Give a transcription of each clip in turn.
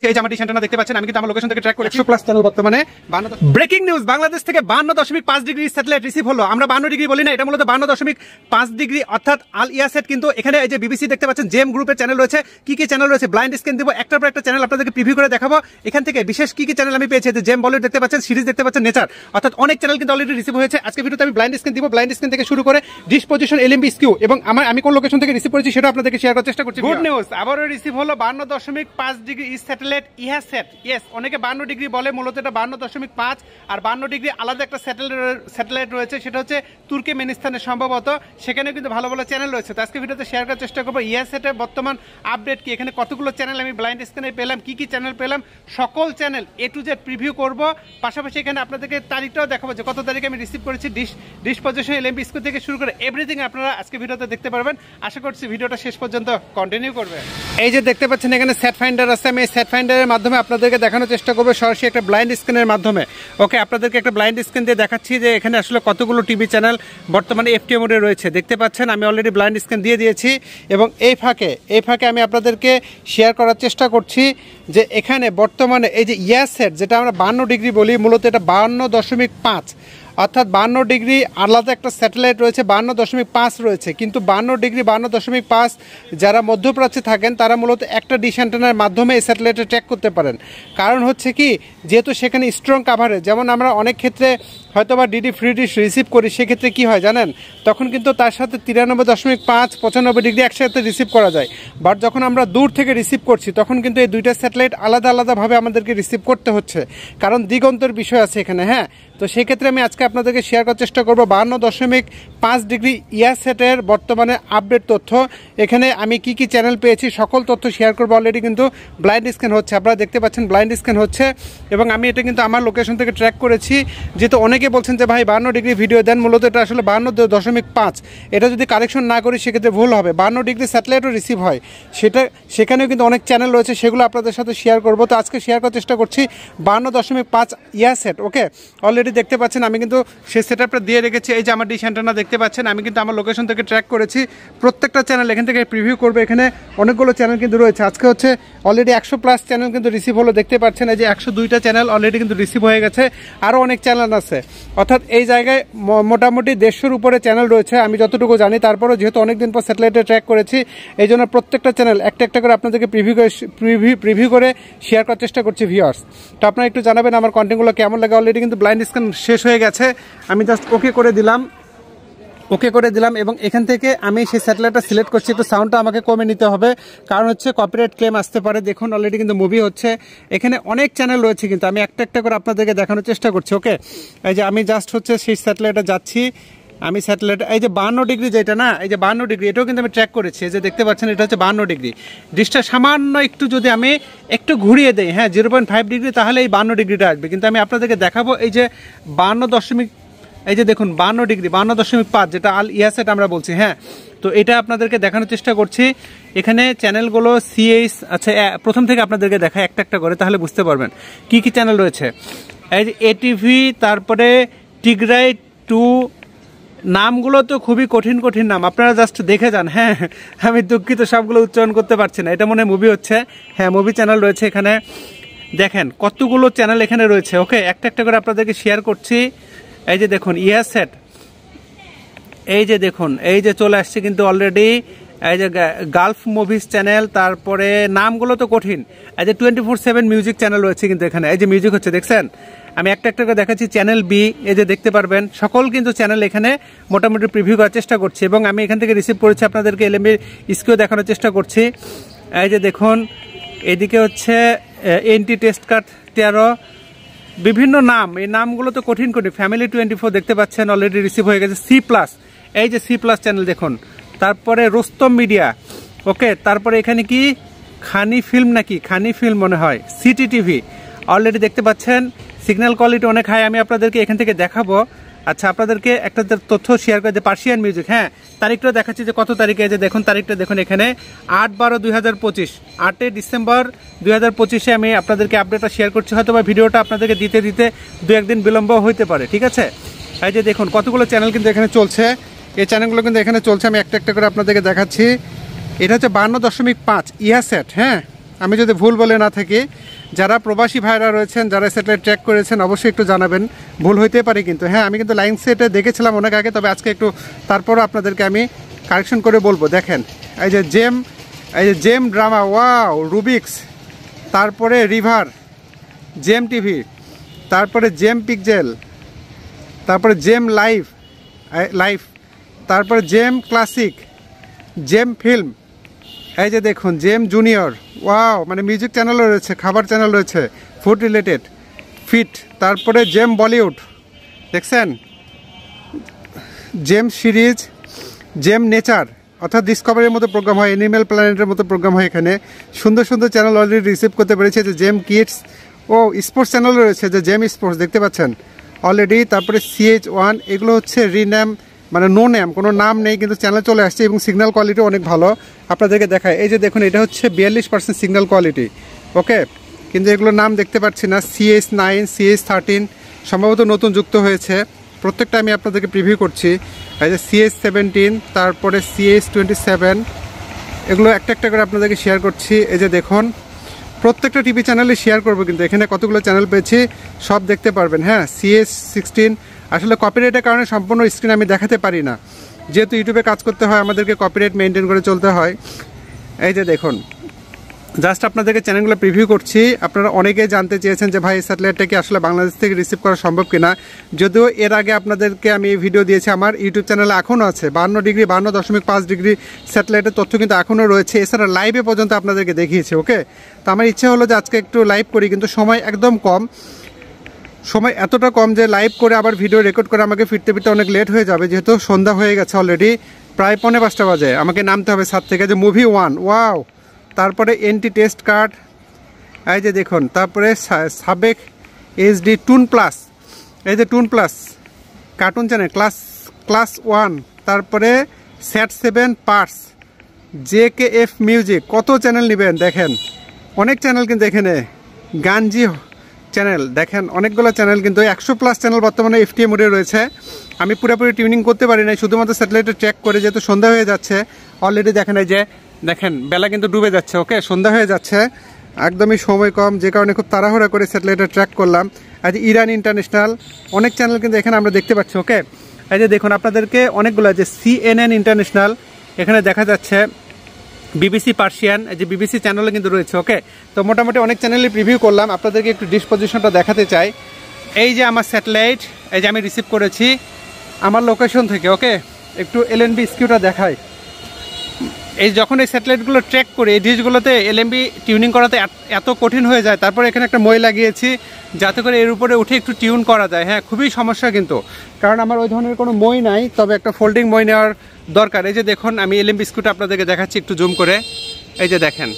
এই যে আমার ডিসেন্টনা দেখতে পাচ্ছেন, আমি কিন্তু আমার লোকেশন থেকে ট্র্যাক করে 100 প্লাস চ্যানেল বর্তমানে 52। ব্রেকিং নিউজ, বাংলাদেশ থেকে 52.5 ডিগ্রি স্যাটেলাইট রিসিভ হলো। আমরা 52 ডিগ্রি বলি না, এটা মূলত 52.5 ডিগ্রি, অর্থাৎ আল ইয়াসেট। কিন্তু এখানে এই যে বিবিসি দেখতে পাচ্ছেন, জেম গ্রুপের চ্যানেল রয়েছে। কি কি চ্যানেল রয়েছে ব্লাইন্ড স্ক্যান দিব, একটার পর একটা চ্যানেল আপনাদেরকে প্রিভিউ করে দেখাবো। এখান থেকে বিশেষ কি কি চ্যানেল আমি পেয়েছি, যে জেম বলিউড দেখতে পাচ্ছেন, সিরিজ দেখতে পাচ্ছেন, নেচার, অর্থাৎ অনেক চ্যানেল কিন্তু অলরেডি রিসিভ হয়েছে। আজকে ভিডিওতে আমি ব্লাইন্ড স্ক্যান দিব, ব্লাইন্ড স্ক্যান থেকে শুরু করে ডিশ পজিশন, এলএমবি, স্কিউ এবং আমি কোন লোকেশন থেকে রিসিভ করেছি সেটা আপনাদেরকে শেয়ার করার চেষ্টা করছি। গুড নিউজ, আবারও রিসিভ হলো 52.5 ডিগ্রি স্যাটেলাইট ইয়াসেট। ইয়েস, অনেকে 52 ডিগ্রি বলে, মূলত এটা 52.5 আর 52 ডিগ্রি আলাদা একটা স্যাটেলাইট রয়েছে, সেটা হচ্ছে তুর্কমেনিস্তানে সম্ভবত, সেখানে কিন্তু ভালো ভালো চ্যানেল রয়েছে। তো আজকে ভিডিওতে শেয়ার করার চেষ্টা করবো ইয়াসেটের বর্তমান আপডেট কি, এখানে কতগুলো চ্যানেল আমি ব্লাইন্ড স্ক্যানে পেলাম, কি কি চ্যানেল পেলাম, সকল channel A to Z preview করব। পাশাপাশি এখানে আপনাদেরকে তারিখটাও দেখাবো যে কত তারিখে আমি রিসিভ করেছি ডিশ পজিশন, এলএমবি, স্কিউ থেকে শুরু করে এভরিথিং আপনারা আজকে ভিডিওতে দেখতে পারবেন। আশা করছি ভিডিওটা শেষ পর্যন্ত কন্টিনিউ করবেন। এই যে দেখতে পাচ্ছেন এখানে সেট ফাইন্ডার আছে, আমি এই সেট ফাইন্ডারের মাধ্যমে আপনাদেরকে দেখানোর চেষ্টা করবো সরাসরি একটা ব্লাইন্ড স্ক্যানের মাধ্যমে। ওকে, আপনাদেরকে একটা ব্লাইন্ড স্ক্যান দিয়ে দেখাচ্ছি যে এখানে আসলে কতগুলো টিভি চ্যানেল বর্তমানে এফটিএ মোডে রয়েছে। দেখতে পাচ্ছেন আমি অলরেডি ব্লাইন্ড স্ক্যান দিয়ে দিয়েছি এবং এই ফাঁকে আমি আপনাদেরকে শেয়ার করার চেষ্টা করছি যে এখানে বর্তমানে এই যে ইয়াসেট, যেটা আমরা 52 ডিগ্রি বলি, মূলত এটা 52.5, অর্থাৎ 52 ডিগ্রি আলাদা একটা স্যাটেলাইট রয়েছে, 52.5 রয়েছে। কিন্তু 52 ডিগ্রি 52.5 যারা মধ্যপ্রাচ্যে থাকেন তারা মূলত একটা ডিশ অ্যান্টেনার মাধ্যমে এই স্যাটেলাইটে ট্র্যাক করতে পারেন। কারণ হচ্ছে কি, যেহেতু সেখানে স্ট্রং কাভারেজ, যেমন আমরা অনেক ক্ষেত্রে হয়তো বা ডিডি ফ্রি ডিশ রিসিভ করি, সেক্ষেত্রে কী হয় জানেন, তখন কিন্তু তার সাথে 93.5 95 ডিগ্রি একসাথে রিসিভ করা যায়। বাট যখন আমরা দূর থেকে রিসিভ করছি তখন কিন্তু এই দুইটা স্যাটেলাইট আলাদা আলাদাভাবে আমাদেরকে রিসিভ করতে হচ্ছে, কারণ দিগন্তের বিষয় আছে এখানে। হ্যাঁ, তো সেক্ষেত্রে আমি আজকে আপনাদেরকে শেয়ার করার চেষ্টা করবো 52.5 ডিগ্রি ইয়াসেটের বর্তমানে আপডেট তথ্য। এখানে আমি কি কি চ্যানেল পেয়েছি সকল তথ্য শেয়ার করবো। অলরেডি কিন্তু ব্লাইন্ড স্ক্যান হচ্ছে, আপনারা দেখতে পাচ্ছেন ব্লাইন্ড স্ক্যান হচ্ছে এবং আমি এটা কিন্তু আমার লোকেশন থেকে ট্র্যাক করেছি। যেহেতু অনেকে বলছেন যে ভাই 52 ডিগ্রি ভিডিও দেন, মূলত এটা আসলে 52.5, এটা যদি কারেকশন না করি সেক্ষেত্রে ভুল হবে। 52 ডিগ্রি স্যাটেলাইটও রিসিভ হয়, সেখানেও কিন্তু অনেক চ্যানেল রয়েছে, সেগুলো আপনাদের সাথে শেয়ার করবো। তো আজকে শেয়ার করার চেষ্টা করছি 52.5 ইয়াসেট। ওকে, অলরেডি দেখতে পাচ্ছেন আমি কিন্তু সেই সেটআপটা দিয়ে রেখেছি। এই যে আমার ডিশ অ্যান্টেনা দেখতে পাচ্ছেন, আমি কিন্তু আমার লোকেশন থেকে ট্র্যাক করেছি। প্রত্যেকটা চ্যানেল এখান থেকে প্রিভিউ করবে। এখানে অনেকগুলো চ্যানেল কিন্তু রয়েছে। আজকে হচ্ছে অলরেডি 100 প্লাস চ্যানেল কিন্তু রিসিভ হলো, দেখতে পাচ্ছেন এই যে 102টা চ্যানেল অলরেডি কিন্তু রিসিভ হয়ে গেছে, আরও অনেক চ্যানেল আছে। অর্থাৎ এই জায়গায় মোটামুটি 150-র উপরে চ্যানেল রয়েছে আমি যতটুকু জানি। তারপরেও যেহেতু অনেকদিন পর স্যাটেলাইটে ট্র্যাক করেছি, এই জন্য প্রত্যেকটা চ্যানেল একটা একটা করে আপনাদেরকে প্রিভিউ করে শেয়ার করার চেষ্টা করছি ভিউয়ার্স। তো আপনারা একটু জানাবেন আমার কন্টেন্টগুলো কেমন লাগে। অলরেডি কিন্তু ব্লাইন্ড স্ক্যান শেষ হয়ে গেছে, আমি জাস্ট ওকে করে দিলাম এবং এখান থেকে আমি সেই স্যাটেলাইটটা সিলেক্ট করছি। একটু সাউন্ডটা আমাকে কমে নিতে হবে, কারণ হচ্ছে কপিরাইট ক্লেম আসতে পারে। দেখুন অলরেডি কিন্তু মুভি হচ্ছে, এখানে অনেক চ্যানেল রয়েছে কিন্তু আমি একটা একটা করে আপনাদেরকে দেখানোর চেষ্টা করছি। ওকে, এই যে আমি জাস্ট হচ্ছে সেই স্যাটেলাইটে যাচ্ছি। আমি স্যাটেলাইট এই যে 52 ডিগ্রি যেটা না, এই যে 52 ডিগ্রি এটাও কিন্তু আমি ট্র্যাক করেছি। এই যে দেখতে পাচ্ছেন এটা হচ্ছে 52 ডিগ্রি। ডিশটা সামান্য একটু যদি আমি একটু ঘুরিয়ে দেই, হ্যাঁ 0.5 ডিগ্রি, তাহলে এই 52 ডিগ্রিটা আসবে। কিন্তু আমি আপনাদেরকে দেখাবো এই যে 52 এই যে দেখুন 52 ডিগ্রি 52.5 যেটা আল ইয়াসেট আমরা বলছি। হ্যাঁ, তো এটা আপনাদেরকে দেখানোর চেষ্টা করছি। এখানে চ্যানেলগুলো সিএইচ, আচ্ছা প্রথম থেকে আপনাদেরকে দেখায় একটা একটা করে, তাহলে বুঝতে পারবেন কি কি চ্যানেল রয়েছে। এই যে এটিভি, তারপরে টিগ্রাই 2, নামগুলো তো খুবই কঠিন নাম, আপনারা জাস্ট দেখে যান। হ্যাঁ, আমি দুঃখিত সবগুলো উচ্চারণ করতে পারছি না। এটা মনে হয় মুভি হচ্ছে, হ্যাঁ মুভি চ্যানেল রয়েছে এখানে। দেখেন কতগুলো চ্যানেল এখানে রয়েছে। ওকে, একটা একটা করে আপনাদেরকে শেয়ার করছি। এই যে দেখুন ইয়াসেট, এই যে দেখুন এই যে চলে আসছে কিন্তু অলরেডি এই যে গালফ মুভিজ চ্যানেল, তারপরে নামগুলো তো কঠিন। এই যে 24/7 মিউজিক চ্যানেল রয়েছে কিন্তু এখানে, এই যে মিউজিক হচ্ছে দেখছেন। আমি একটা একটা করে দেখাচ্ছি। চ্যানেল বি, এই যে দেখতে পারবেন সকল কিন্তু চ্যানেল এখানে মোটামুটি প্রিভিউ করার চেষ্টা করছি এবং আমি এখান থেকে রিসিভ করেছি আপনাদেরকে এলএমবি স্কিউ দেখানোর চেষ্টা করছি। এই যে দেখুন এদিকে হচ্ছে এনটি টেস্ট কার্ড 13, বিভিন্ন নাম, এই নামগুলো তো কঠিন ফ্যামিলি 24 দেখতে পাচ্ছেন অলরেডি রিসিভ হয়ে গেছে। সি প্লাস, এই যে সি প্লাস চ্যানেল দেখুন, তারপরে রোস্তম মিডিয়া। ওকে, তারপরে এখানে কি খানি ফিল্ম নাকি, খানি ফিল্ম মনে হয়, সিটি টিভি অলরেডি দেখতে পাচ্ছেন। সিগন্যাল কোয়ালিটি অনেক হাই, আমি আপনাদেরকে এখান থেকে দেখাবো। আচ্ছা, আপনাদেরকে একটা তথ্য শেয়ার করে যে পার্সিয়ান মিউজিক, হ্যাঁ তারিখটা দেখাচ্ছি যে কত তারিখে। যে দেখুন তারিখটা দেখুন এখানে 8/12/2025, 8 ডিসেম্বর 2025 আমি আপনাদেরকে আপডেটটা শেয়ার করছি। হয়তো বা ভিডিওটা আপনাদেরকে দিতে 2-1 দিন বিলম্ব হইতে পারে, ঠিক আছে। এই যে দেখুন কতগুলো চ্যানেল কিন্তু এখানে চলছে, এই চ্যানেলগুলো কিন্তু এখানে চলছে। আমি একটা একটা করে আপনাদেরকে দেখাচ্ছি। এটা হচ্ছে 52.5 ইয়াসেট। হ্যাঁ, আমি যদি ভুল বলে না থাকি যারা প্রবাসী ভাইরা রয়েছেন, যারা স্যাটেলাইট ট্র্যাক করেছেন, অবশ্যই একটু জানাবেন। ভুল হইতে পারে কিন্তু, হ্যাঁ আমি কিন্তু লাইন সেটে দেখেছিলাম অনেক আগে, তবে আজকে একটু তারপরও আপনাদেরকে আমি কারেকশন করে বলবো। দেখেন এই যে জেম ড্রামা, ওয়াও, রুবিক্স, তারপরে রিভার, জেম টিভি, তারপরে জেম পিকজেল, তারপরে জেম লাইভ, তারপরে জেম ক্লাসিক, জেম ফিল্ম, এই যে দেখুন জেম জুনিয়র, ওয়াও, মানে মিউজিক চ্যানেলও রয়েছে, খাবার চ্যানেল রয়েছে, ফুড রিলেটেড, ফিট, তারপরে জেম বলিউড, দেখছেন, জেম সিরিজ, জেম নেচার, অর্থাৎ ডিসকভারির মতো প্রোগ্রাম হয়, অ্যানিম্যাল প্ল্যানেটের মতো প্রোগ্রাম হয়। এখানে সুন্দর সুন্দর চ্যানেল অলরেডি রিসিভ করতে পেরেছে, যে জেম কিডস, ও স্পোর্টস চ্যানেলও রয়েছে, যে জেম স্পোর্টস দেখতে পাচ্ছেন অলরেডি। তারপরে CH1, এগুলো হচ্ছে রিন্যাম, মানে নো নেম, কোনো নাম নেই কিন্তু চ্যানেল চলে আসছে, এবং সিগন্যাল কোয়ালিটি অনেক ভালো। আপনাদেরকে দেখায়, এই যে দেখুন এটা হচ্ছে 42% সিগন্যাল কোয়ালিটি, ওকে। কিন্তু এগুলোর নাম দেখতে পাচ্ছি না। CH9, CH13 সম্ভবত নতুন যুক্ত হয়েছে, প্রত্যেকটা আমি আপনাদেরকে প্রিভিউ করছি। এই যে CH17, তারপরে CH27, এগুলো একটা একটা করে আপনাদেরকে শেয়ার করছি। এই যে দেখুন প্রত্যেকটা টিভি চ্যানেলে শেয়ার করবো, কিন্তু এখানে কতগুলো চ্যানেল পেয়েছি সব দেখতে পারবেন। হ্যাঁ, CH16, আসলে কপিরাইটের কারণে সম্পূর্ণ স্ক্রিন আমি দেখাতে পারি না, যেহেতু ইউটিউবে কাজ করতে হয় আমাদেরকে কপিরাইট মেনটেন করে চলতে হয়। এই যে দেখুন জাস্ট আপনাদেরকে চ্যানেলগুলো প্রিভিউ করছি। আপনারা অনেকেই জানতে চেয়েছেন যে ভাই এই স্যাটেলাইটটা কি আসলে বাংলাদেশ থেকে রিসিভ করা সম্ভব কিনা। যদিও এর আগে আপনাদেরকে আমি এই ভিডিও দিয়েছি, আমার ইউটিউব চ্যানেলে এখনও আছে 52 ডিগ্রি 52.5 ডিগ্রি স্যাটেলাইটের তথ্য কিন্তু এখনও রয়েছে। এছাড়া লাইভে পর্যন্ত আপনাদেরকে দেখিয়েছি, ওকে। তো আমার ইচ্ছে হলো যে আজকে একটু লাইভ করি, কিন্তু সময় একদম কম, সময় এতটা কম যে লাইভ করে আবার ভিডিও রেকর্ড করে আমাকে ফিরতে ফিরতে অনেক লেট হয়ে যাবে, যেহেতু সন্ধ্যা হয়ে গেছে অলরেডি, প্রায় 4:45 বাজে আমাকে নামতে হবে ছাদ থেকে। যে মুভি 1, ওয়াও, তারপরে এনটি টেস্ট কার্ড, এই যে দেখুন, তারপরে সাবেক HD টুন প্লাস, এই যে টুন প্লাস কার্টুন চ্যানেল, ক্লাস 1, তারপরে SAT7 পার্টস, JKF মিউজিক, কত চ্যানেল নেবেন দেখেন, অনেক চ্যানেল কিন্তু এখানে, গানজি চ্যানেল দেখেন, অনেকগুলো চ্যানেল কিন্তু 100+ চ্যানেল বর্তমানে FTA মোডে রয়েছে। আমি পুরোপুরি টিউনিং করতে পারি না, শুধুমাত্র স্যাটেলাইটে ট্র্যাক করে, যেহেতু সন্ধ্যা হয়ে যাচ্ছে অলরেডি। দেখেন এই যে দেখেন বেলা কিন্তু ডুবে যাচ্ছে, ওকে, সন্ধ্যা হয়ে যাচ্ছে, একদমই সময় কম, যে কারণে খুব তাড়াহুড়া করে স্যাটেলাইটে ট্র্যাক করলাম। আজ ইরান ইন্টারন্যাশনাল, অনেক চ্যানেল কিন্তু এখানে আমরা দেখতে পাচ্ছি, ওকে। এই যে দেখুন আপনাদেরকে অনেকগুলো, যে CNN ইন্টারন্যাশনাল এখানে দেখা যাচ্ছে, BBC পার্সিয়ান, এই যে BBC চ্যানেলে কিন্তু রয়েছে, ওকে। তো মোটামুটি অনেক চ্যানেলে প্রিভিউ করলাম, আপনাদেরকে একটু ডিসপোজিশনটা দেখাতে চাই। এই যে আমার স্যাটেলাইট, এই যে আমি রিসিভ করেছি আমার লোকেশন থেকে, ওকে। একটু LNB স্কিউটা দেখাই। এই যখন এই স্যাটেলাইটগুলো ট্র্যাক করে, এই ডিশগুলোতে LNB টিউনিং করাতে এত কঠিন হয়ে যায়। তারপরে এখানে একটা মই লাগিয়েছি যাতে করে এর উপরে উঠে একটু টিউন করা যায়। হ্যাঁ, খুবই সমস্যা কিন্তু, কারণ আমার ওই ধরনের কোনো মই নাই, তবে একটা ফোল্ডিং মই নেওয়ার দরকার। এই যে দেখুন আমি LNB স্কিউটা আপনাদেরকে দেখাচ্ছি একটু জুম করে। এই যে দেখেন,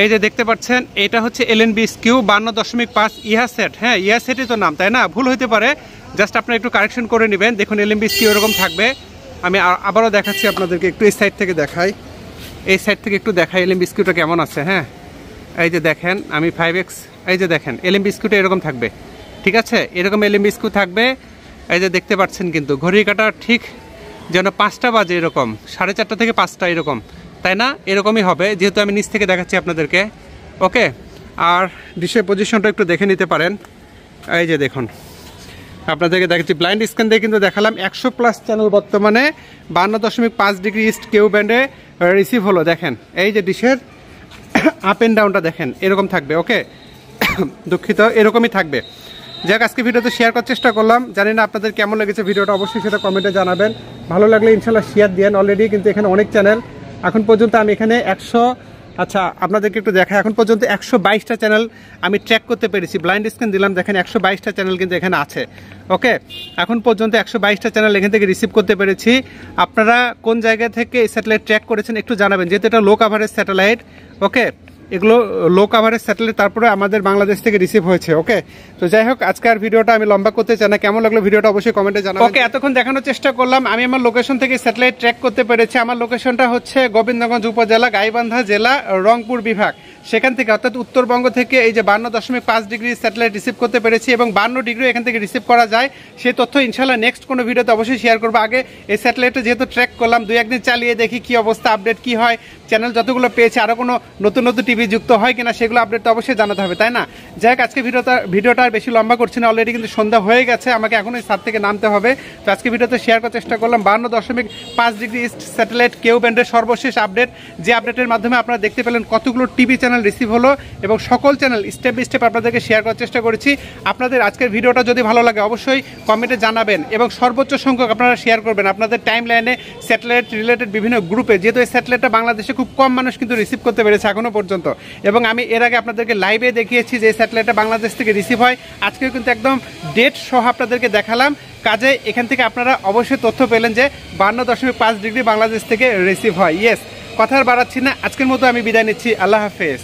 এই যে দেখতে পাচ্ছেন, এটা হচ্ছে LNB স্কিউ 52.5 ইহা সেট। হ্যাঁ, ইহা সেটই তো নাম, তাই না? ভুল হইতে পারে, জাস্ট আপনারা একটু কারেকশন করে নেবেন। দেখুন LNB স্কিউ এরকম থাকবে। আমি আবারও দেখাচ্ছি আপনাদেরকে, একটু এই সাইড থেকে দেখাই, এই সাইড থেকে একটু দেখাই LNB স্কিউটা কেমন আছে। হ্যাঁ, এই যে দেখেন আমি 5X, এই যে দেখেন LNB স্কিউটা এরকম থাকবে, ঠিক আছে, এরকম LNB স্কিউ থাকবে। এই যে দেখতে পাচ্ছেন কিন্তু ঘড়ির কাঁটা ঠিক যেন 5টা বাজে, এরকম 4:30 থেকে 5টা এরকম, তাই না? এরকমই হবে, যেহেতু আমি নিচ থেকে দেখাচ্ছি আপনাদেরকে, ওকে। আর ডিশের পজিশনটা একটু দেখে নিতে পারেন। এই যে দেখুন আপনাদেরকে দেখাচ্ছি, ব্লাইন্ড স্ক্যান দিয়ে কিন্তু দেখালাম। 100+ চ্যানেল বর্তমানে 52.5 ডিগ্রি ইস্ট কেউ ব্যান্ডে রিসিভ হলো। দেখেন এই যে ডিশের আপ অ্যান্ড ডাউনটা দেখেন এরকম থাকবে, ওকে। দুঃখিত, এরকমই থাকবে। যাক, আজকে ভিডিওতে শেয়ার করার চেষ্টা করলাম, জানি না আপনাদের কেমন লেগেছে ভিডিওটা, অবশ্যই সেটা কমেন্টে জানাবেন। ভালো লাগলে ইনশাল্লাহ শেয়ার দেন। অলরেডি কিন্তু এখানে অনেক চ্যানেল, এখন পর্যন্ত আমি এখানে আচ্ছা আপনাদেরকে একটু দেখা, এখন পর্যন্ত 122টা চ্যানেল আমি ট্র্যাক করতে পেরেছি। ব্লাইন্ড স্ক্যান দিলাম, দেখেন 122টা চ্যানেল কিন্তু এখানে আছে, ওকে। এখন পর্যন্ত 122টা চ্যানেল এখান থেকে রিসিভ করতে পেরেছি। আপনারা কোন জায়গা থেকে এই স্যাটেলাইট ট্র্যাক করেছেন একটু জানাবেন, যেহেতু এটা লো কাভারেজ স্যাটেলাইট, ওকে। এগুলো লো কাভারেজ স্যাটেলাইট, তারপরে আমাদের বাংলাদেশ থেকে রিসিভ হয়েছে, ওকে। তো যাই হোক, আজকের ভিডিওটা আমি লম্বা করতে চাই না, কেমন লাগলো ভিডিওটা অবশ্যই কমেন্টে জানাবেন, ওকে। এতক্ষণ দেখানোর চেষ্টা করলাম আমি আমার লোকেশন থেকে স্যাটেলাইট ট্র্যাক করতে পেরেছি। আমার লোকেশনটা হচ্ছে গোবিন্দগঞ্জ উপজেলা, গাইবান্ধা জেলা, রংপুর বিভাগ। সেখান থেকে অর্থাৎ উত্তরবঙ্গ থেকে এই যে 52.5 ডিগ্রি স্যাটেলাইট রিসিভ করতে পেরেছি, এবং 52 ডিগ্রি এখান থেকে রিসিভ করা যায়, সেই তথ্য ইনশাল্লাহ নেক্সট কোনো ভিডিওতে অবশ্যই শেয়ার করবো। আগে এই স্যাটেলাইটটা যেহেতু ট্র্যাক করলাম, 2-1 দিন চালিয়ে দেখি কি অবস্থা, আপডেট কি হয়, চ্যানেল যতগুলো পেয়েছে আরও কোনো নতুন নতুন টিভি যুক্ত হয় কিনা সেগুলো আপডেট তো অবশ্যই জানাতে হবে, তাই না? যাই হোক, আজকে ভিডিওটা আর বেশি লম্বা করছি না, অলরেডি কিন্তু সন্ধ্যা হয়ে গেছে, আমাকে এখনই ছাদ থেকে নামতে হবে। তো আজকে ভিডিওতে শেয়ার করার চেষ্টা করলাম 52.5 ডিগ্রি ইস্ট স্যাটেলাইট কেউ ব্যান্ডের সর্বশেষ আপডেট, যে আপডেটের মাধ্যমে আপনারা দেখতে পেলেন কতগুলো টিভি চ্যানেল রিসিভ হলো এবং সকল চ্যানেল স্টেপ বাই স্টেপ আপনাদেরকে শেয়ার করার চেষ্টা করেছি। আপনাদের আজকের ভিডিওটা যদি ভালো লাগে অবশ্যই কমেন্টে জানাবেন এবং সর্বোচ্চ সংখ্যক আপনারা শেয়ার করবেন আপনাদের টাইম লাইনে স্যাটেলাইট রিলেটেড বিভিন্ন গ্রুপে, যেহেতু এই স্যাটেলাইটটা বাংলাদেশে খুব কম মানুষ কিন্তু রিসিভ করতে পেরেছে এখনো পর্যন্ত। এবং আমি এর আগে আপনাদেরকে লাইভে দেখিয়েছি যে স্যাটেলাইটটা বাংলাদেশ থেকে রিসিভ হয়, আজকেও কিন্তু একদম ডেট সহ আপনাদেরকে দেখালাম। কাজে এখান থেকে আপনারা অবশ্যই তথ্য পেলেন যে 52.5 ডিগ্রি বাংলাদেশ থেকে রিসিভ হয়। ইয়েস, কথা আর বাড়াচ্ছি না, আজকের মতো আমি বিদায় নিচ্ছি। আল্লাহ হাফেজ।